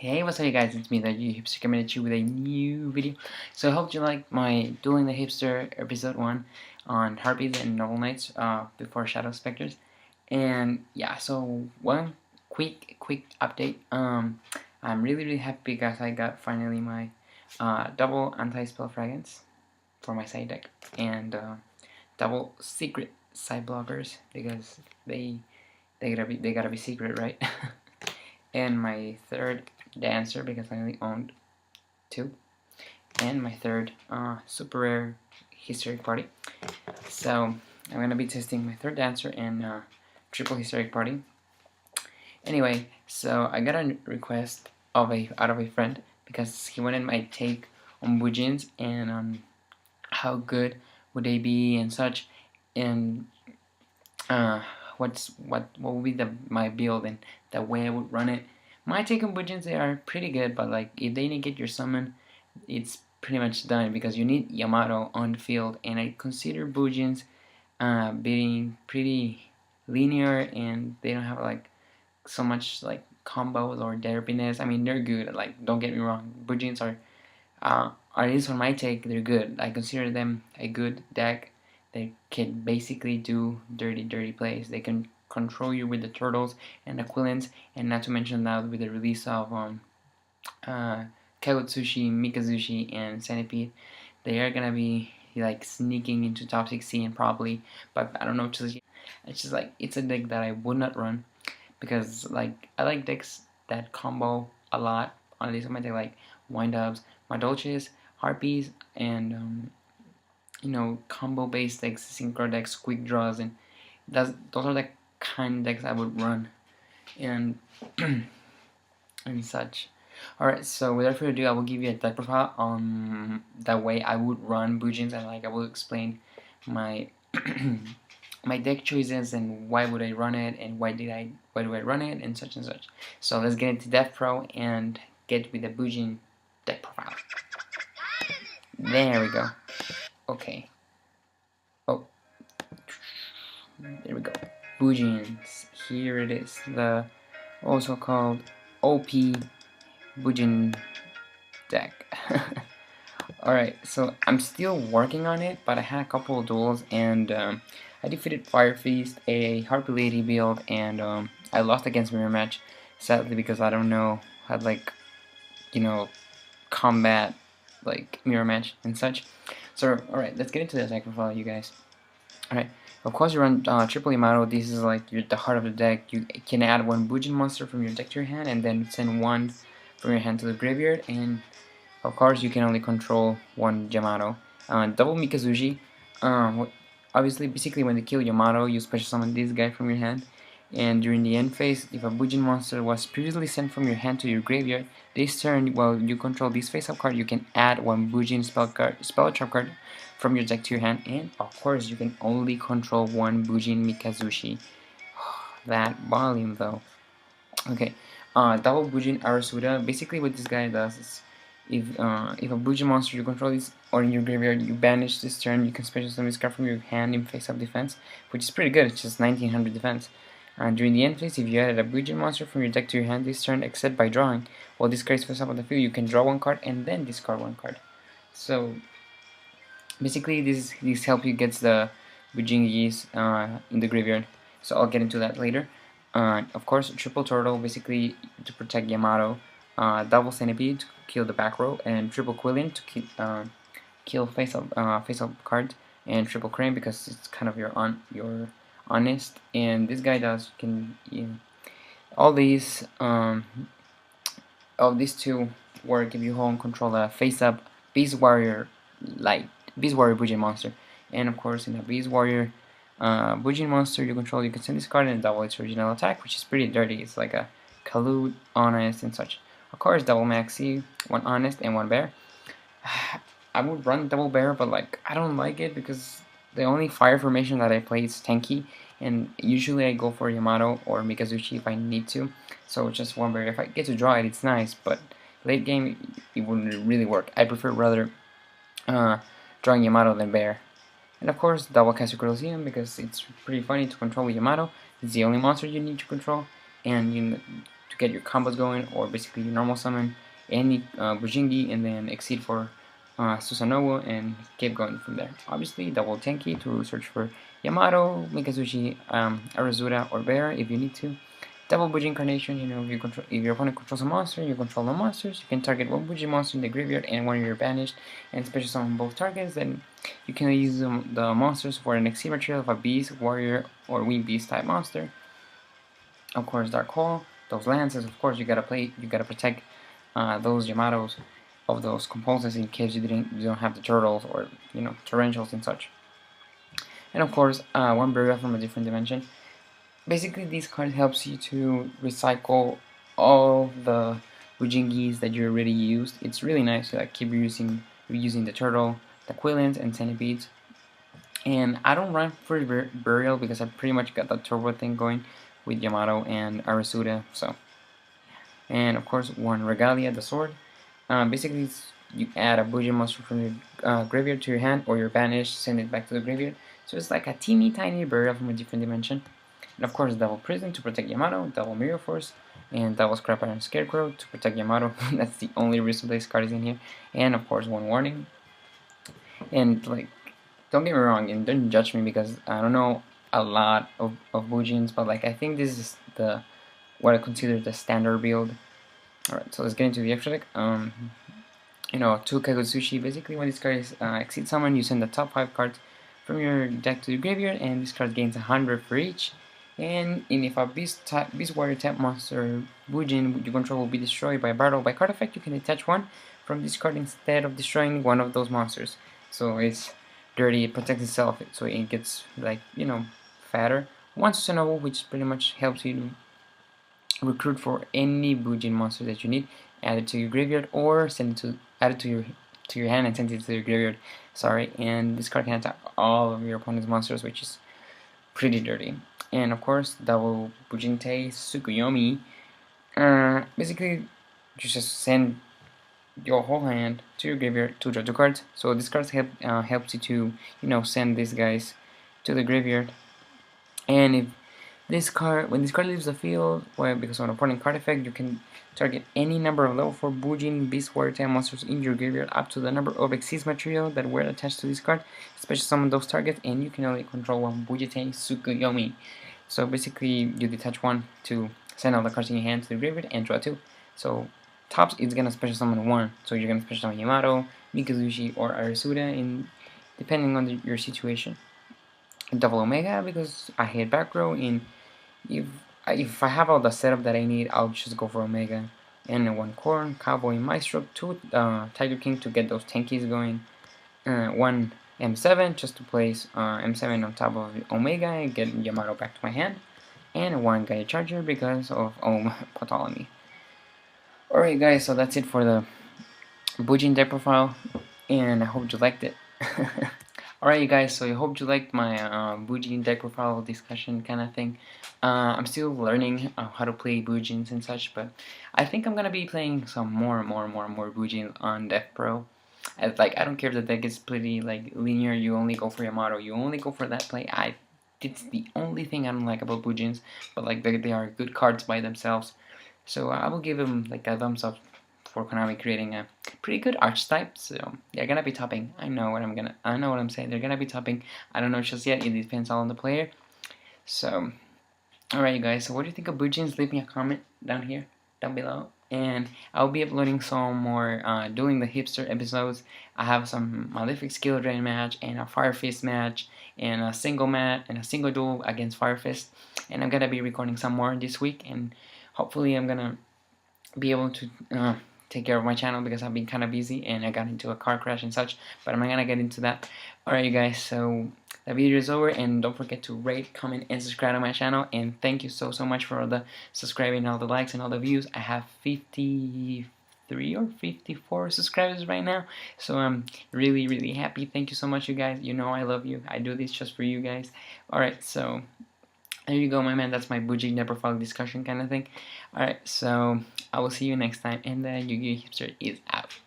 Hey, what's up you guys, it's me, TheYugiohHipster, coming at you with a new video. So I hope you like my Dueling the Hipster episode 1 on Harpies and Novel Knights before Shadow Specters. And yeah, so one quick update. I'm really happy because I got finally my double anti-spell fragments for my side deck and double secret side blockers because they gotta be secret, right? And my third dancer because I only owned 2, and my third super rare hysteric party. So I'm gonna be testing my third dancer and triple hysteric party. Anyway, so I got a request out of a friend because he wanted my take on Bujins and how good would they be and such, and what would be my build and the way I would run it. My take on Bujins, they are pretty good, but like if they negate your summon, it's pretty much done because you need Yamato on the field, and I consider Bujins being pretty linear, and they don't have like so much like combos or derpiness. I mean, they're good. Like, don't get me wrong, Bujins are at least on my take, they're good. I consider them a good deck. They can basically do dirty plays. They can control you with the turtles and Aquilins, and not to mention that with the release of Kagutsushi, Mikazushi, and Centipede, they are gonna be like sneaking into top 16 probably. But I don't know. It's just like it's a deck that I would not run because like I like decks that combo a lot. On least on my deck, like wind-ups, my Dolces, Harpies, and combo based decks, synchro decks, quick draws, and those are the kind of decks I would run and and such. Alright, so without further ado, I will give you a deck profile on the way I would run Bujins, and like I will explain my my deck choices and why would I run it and why do I run it and such and such. So let's get into Death Pro and get with the Bujin deck profile. There we go. Okay. Oh, there we go. Bujins. Here it is. The also called OP Bujin deck. Alright, so I'm still working on it, but I had a couple of duels, and I defeated Fire Feast, a Harpy Lady build, and I lost against Mirror Match, sadly, because I don't know how to, like, combat, like, Mirror Match and such. So, alright, let's get into the deck profile, you guys. Alright, of course you run triple Yamato. This is like the heart of the deck. You can add 1 Bujin monster from your deck to your hand, and then send 1 from your hand to the graveyard, and of course you can only control 1 Yamato. Double Mikazushi. Obviously, basically when they kill Yamato, you special summon this guy from your hand, and during the end phase, if a Bujin monster was previously sent from your hand to your graveyard, this turn, while you control this face-up card, you can add 1 Bujin spell trap card from your deck to your hand, and of course you can only control 1 Bujin Mikazushi. That volume though. Okay, double Bujin Arasuda. Basically what this guy does is, if a Bujin monster you control is or in your graveyard, you banish this turn, you can special summon this card from your hand in face-up defense, which is pretty good. It's just 1900 defense. During the end phase, if you added a Bujin monster from your deck to your hand this turn, except by drawing, while this card is face up on the field, you can draw 1 card and then discard 1 card. So basically, this helps you get the Bujingis in the graveyard. So I'll get into that later. Of course, triple turtle basically to protect Yamato, double centipede to kill the back row, and triple quillian to kill face-up cards, and triple crane because it's kind of your honest. And this guy all these two work if you hold and control a face-up Beast Warrior Bujin monster. And of course, in the Beast Warrior Bujin monster you control, you can send this card and double its original attack, which is pretty dirty. It's like a Kalut, honest, and such. Of course, double Maxi, 1 honest and 1 bear. I would run double bear, but like I don't like it because the only fire formation that I play is tanky, and usually I go for Yamato or Mikazushi if I need to. So just 1 bear. If I get to draw it, it's nice, but late game it wouldn't really work. I prefer rather drawing Yamato than bear. And of course, double Castle Colosseum because it's pretty funny to control with Yamato. It's the only monster you need to control, and to get your combos going, or basically your normal summon any Bujingi and then exceed for Susanoo and keep going from there. Obviously, double Tenki to search for Yamato, Mikazuchi, Arazura, or Bear if you need to. Double Bujin Incarnation, you know, if your opponent controls a monster, you control no monsters, you can target one Bujin monster in the graveyard and one you're banished, and special summon both targets. Then you can use the monsters for an exceed material of a Beast, Warrior, or Winged Beast type monster. Of course, Dark Hole, those lances, of course, you gotta protect those Yamatos of those compulsions in case you don't have the turtles or, you know, torrentials and such. And of course, one burial from a different dimension. Basically, this card helps you to recycle all the Bujingis that you already used. It's really nice to like keep reusing the turtle, the Quillians, and centipedes. And I don't run for burial because I pretty much got the turbo thing going with Yamato and Arasuda. So, and of course, one Regalia, the sword. Basically, you add a Bujin monster from your graveyard to your hand, or you're banished, send it back to the graveyard. So it's like a teeny tiny burial from a different dimension. And of course, double prison to protect Yamato, double mirror force, and double scrap iron scarecrow to protect Yamato. That's the only reason this card is in here. And of course, one warning. And like, don't get me wrong, and don't judge me because I don't know a lot of Bujins, but like I think this is what I consider the standard build. Alright, so let's get into the extra deck. You know, 2 Kagutsushi. Basically, when this card is exceed summon, you send the top 5 cards from your deck to the graveyard, and this card gains 100 for each. And if a Beast Warrior type monster Bujin you control will be destroyed by a battle by card effect, you can attach one from this card instead of destroying one of those monsters. So it's dirty, it protects itself, so it gets, like, you know, fatter. One Susanoo, which pretty much helps you recruit for any Bujin monster that you need, add it to your graveyard, or add it to your hand and send it to your graveyard. Sorry, and this card can attack all of your opponent's monsters, which is pretty dirty. And of course, double Bujinte Tsukuyomi. Basically, you just send your whole hand to your graveyard to draw 2 cards. So this card helps you to, you know, send these guys to the graveyard. And if when this card leaves the field, well, because of an opponent card effect, you can target any number of level 4 Bujin Beast Warrior type monsters in your graveyard up to the number of exceeds material that were attached to this card. Special summon those targets, and you can only control one Bujite Tsukuyomi. So basically, you detach one to send all the cards in your hand to the graveyard and draw 2. So tops, it's gonna special summon 1. So you're gonna special summon Yamato, Mikazuchi, or Arasuda, depending on your situation. Double Omega because I hate back row, and if I have all the setup that I need, I'll just go for Omega. And 1 Corn, Cowboy, Maestro, 2 Tiger King to get those tankies going. 1 M7 just to place M7 on top of Omega and get Yamato back to my hand. And 1 Gaia Charger because of Ptolemy. Alright guys, so that's it for the Bujin deck profile, and I hope you liked it. Alright you guys, so I hope you liked my Bujin deck profile discussion kind of thing. I'm still learning how to play Bujins and such, but I think I'm gonna be playing some more Bujins on Death Pro. I don't care if the deck is pretty like linear, you only go for Yamato, you only go for that play. It's the only thing I don't like about Bujins, but like they are good cards by themselves. So I will give them like a thumbs up for Konami creating a pretty good archetype. So they're gonna be topping. I know what I'm saying. They're gonna be topping. I don't know just yet. It depends all on the player. So, alright, you guys. So what do you think of Bujins? Leave me a comment down below. And I'll be uploading some more doing the hipster episodes. I have some Malefic Skill Drain match and a Fire Fist match and a single match and a single duel against Fire Fist. And I'm gonna be recording some more this week, and hopefully I'm gonna be able to take care of my channel because I've been kind of busy and I got into a car crash and such, but I'm not gonna get into that. Alright you guys, so the video is over, and don't forget to rate, comment, and subscribe to my channel, and thank you so much for all the subscribing, all the likes, and all the views. I have 53 or 54 subscribers right now, so I'm really happy. Thank you so much, you guys. You know I love you. I do this just for you guys. Alright, so there you go, my man. That's my Bujin deck profile discussion kind of thing. Alright, so I will see you next time, and the Yu-Gi-Oh! Hipster is out.